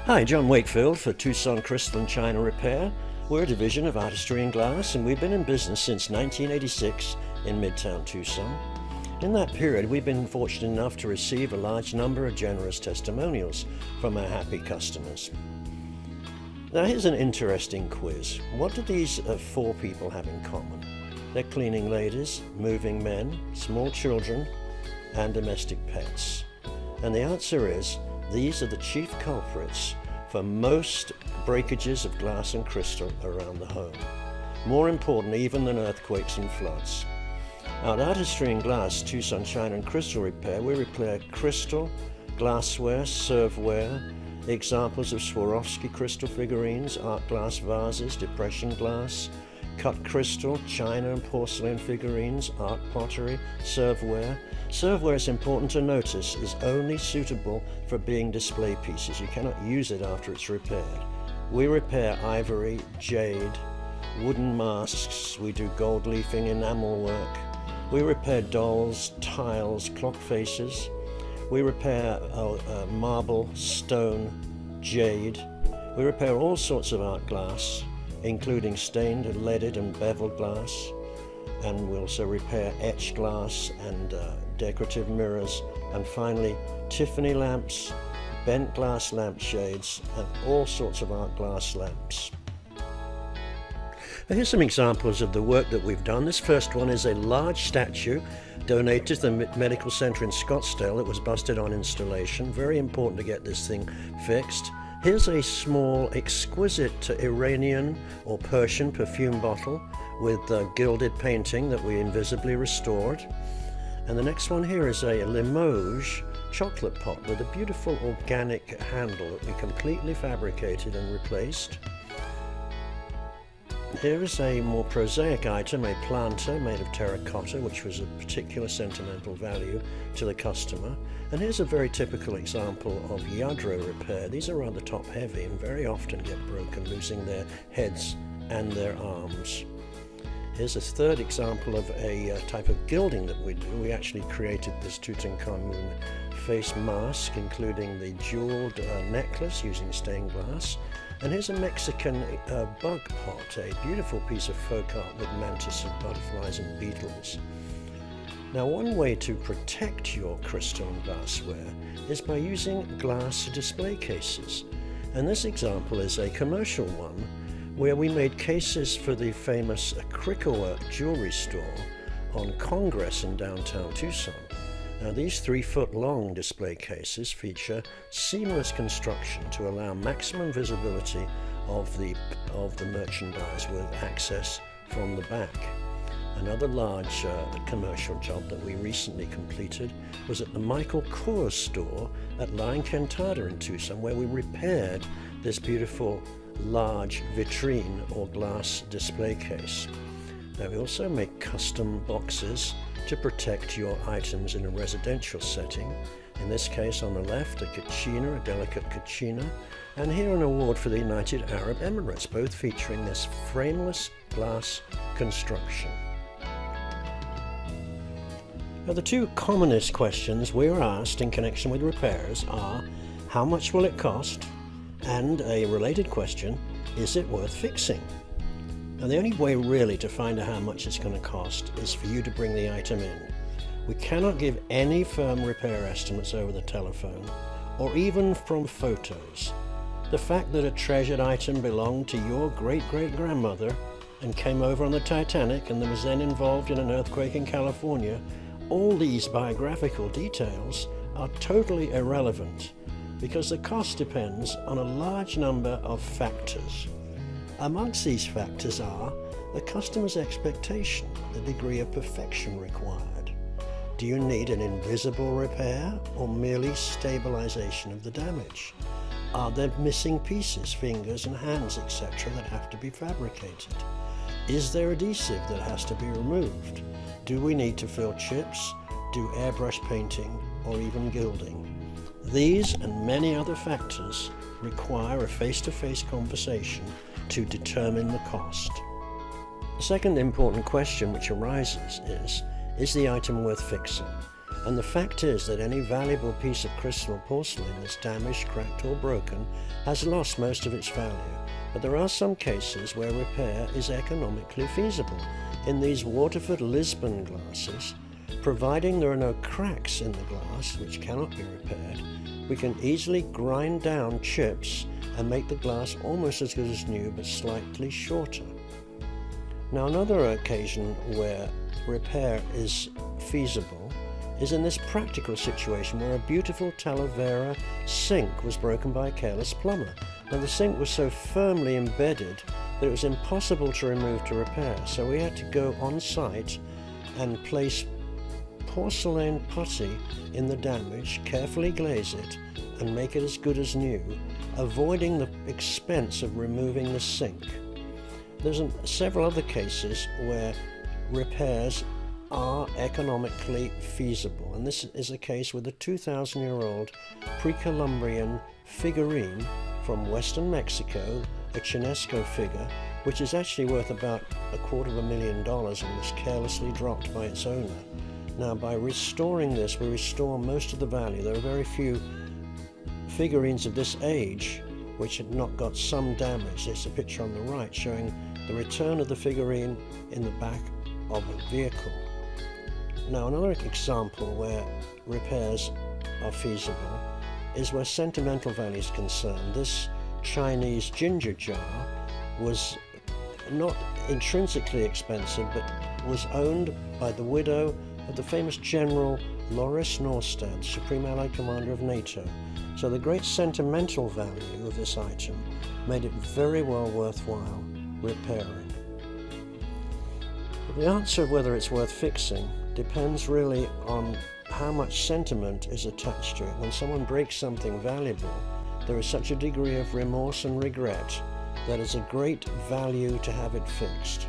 Hi, John Wakefield for Tucson Crystal and China Repair. We're a division of Artistry and Glass, and we've been in business since 1986 in Midtown Tucson. In that period, we've been fortunate enough to receive a large number of generous testimonials from our happy customers. Now here's an interesting quiz. What do these four people have in common? They're cleaning ladies, moving men, small children, and domestic pets. And the answer is, these are the chief culprits for most breakages of glass and crystal around the home. More important even than earthquakes and floods. At Artistry and Glass, Tucson China and Crystal Repair, we repair crystal, glassware, serveware, examples of Swarovski crystal figurines, art glass vases, depression glass, cut crystal, china and porcelain figurines, art pottery, serveware. Serveware, it's important to notice, is only suitable for being display pieces. You cannot use it after it's repaired. We repair ivory, jade, wooden masks. We do gold leafing, enamel work. We repair dolls, tiles, clock faces. We repair marble, stone, jade. We repair all sorts of art glass, including stained, leaded and beveled glass. And we also repair etched glass and decorative mirrors, and finally Tiffany lamps, bent glass lampshades, and all sorts of art glass lamps. Now here's some examples of the work that we've done. This first one is a large statue donated to the medical center in Scottsdale. It was busted on installation. Very important to get this thing fixed. Here's a small, exquisite Iranian or Persian perfume bottle with gilded painting that we invisibly restored. And the next one here is a Limoges chocolate pot with a beautiful organic handle that we completely fabricated and replaced. Here is a more prosaic item, a planter made of terracotta, which was of particular sentimental value to the customer. And here's a very typical example of Lladro repair. These are rather top heavy and very often get broken, losing their heads and their arms. Here's a third example of a type of gilding that we do. We actually created this Tutankhamun face mask, including the jeweled necklace using stained glass. And here's a Mexican bug pot, a beautiful piece of folk art with mantis and butterflies and beetles. Now, one way to protect your crystal and glassware is by using glass display cases. And this example is a commercial one where we made cases for the famous Cricklework jewelry store on Congress in downtown Tucson. Now, these 3-foot-long display cases feature seamless construction to allow maximum visibility of the merchandise with access from the back. Another large commercial job that we recently completed was at the Michael Kors store at La Encantada in Tucson, where we repaired this beautiful large vitrine or glass display case. Now, we also make custom boxes to protect your items in a residential setting. In this case, on the left, a kachina, a delicate kachina, and here an award for the United Arab Emirates, both featuring this frameless glass construction. Now, the two commonest questions we are asked in connection with repairs are, how much will it cost? And a related question, is it worth fixing? Now, the only way really to find out how much it's going to cost is for you to bring the item in. We cannot give any firm repair estimates over the telephone or even from photos. The fact that a treasured item belonged to your great-great-grandmother and came over on the Titanic and was then involved in an earthquake in California, all these biographical details are totally irrelevant because the cost depends on a large number of factors. Amongst these factors are the customer's expectation, the degree of perfection required. Do you need an invisible repair or merely stabilization of the damage? Are there missing pieces, fingers and hands, etc. that have to be fabricated? Is there adhesive that has to be removed? Do we need to fill chips, do airbrush painting, or even gilding? These and many other factors require a face-to-face conversation to determine the cost. The second important question which arises is the item worth fixing? And the fact is that any valuable piece of crystal or porcelain that's damaged, cracked or broken has lost most of its value. But there are some cases where repair is economically feasible. In these Waterford Lisbon glasses, providing there are no cracks in the glass, which cannot be repaired, we can easily grind down chips and make the glass almost as good as new but slightly shorter. Now, another occasion where repair is feasible is in this practical situation where a beautiful Talavera sink was broken by a careless plumber. Now, the sink was so firmly embedded that it was impossible to remove to repair, so we had to go on site and place porcelain putty in the damage, carefully glaze it and make it as good as new, avoiding the expense of removing the sink. There's several other cases where repairs are economically feasible, and this is a case with a 2,000-year-old pre-Columbrian figurine from western Mexico, a Chinesco figure, which is actually worth about $250,000 and was carelessly dropped by its owner. Now, by restoring this, we restore most of the value. There are very few figurines of this age which had not got some damage. There's a picture on the right showing the return of the figurine in the back of a vehicle. Now, another example where repairs are feasible is where sentimental value is concerned. This Chinese ginger jar was not intrinsically expensive, but was owned by the widow of the famous General Loris Norstad, Supreme Allied Commander of NATO. So the great sentimental value of this item made it very well worthwhile repairing. But the answer of whether it's worth fixing depends really on how much sentiment is attached to it. When someone breaks something valuable, there is such a degree of remorse and regret that it's a great value to have it fixed.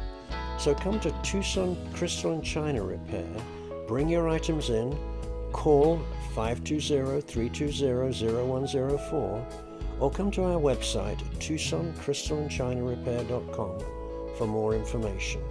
So come to Tucson Crystal and China Repair, bring your items in, call 520-320-0104, or come to our website, TucsonCrystalAndChinaRepair.com, for more information.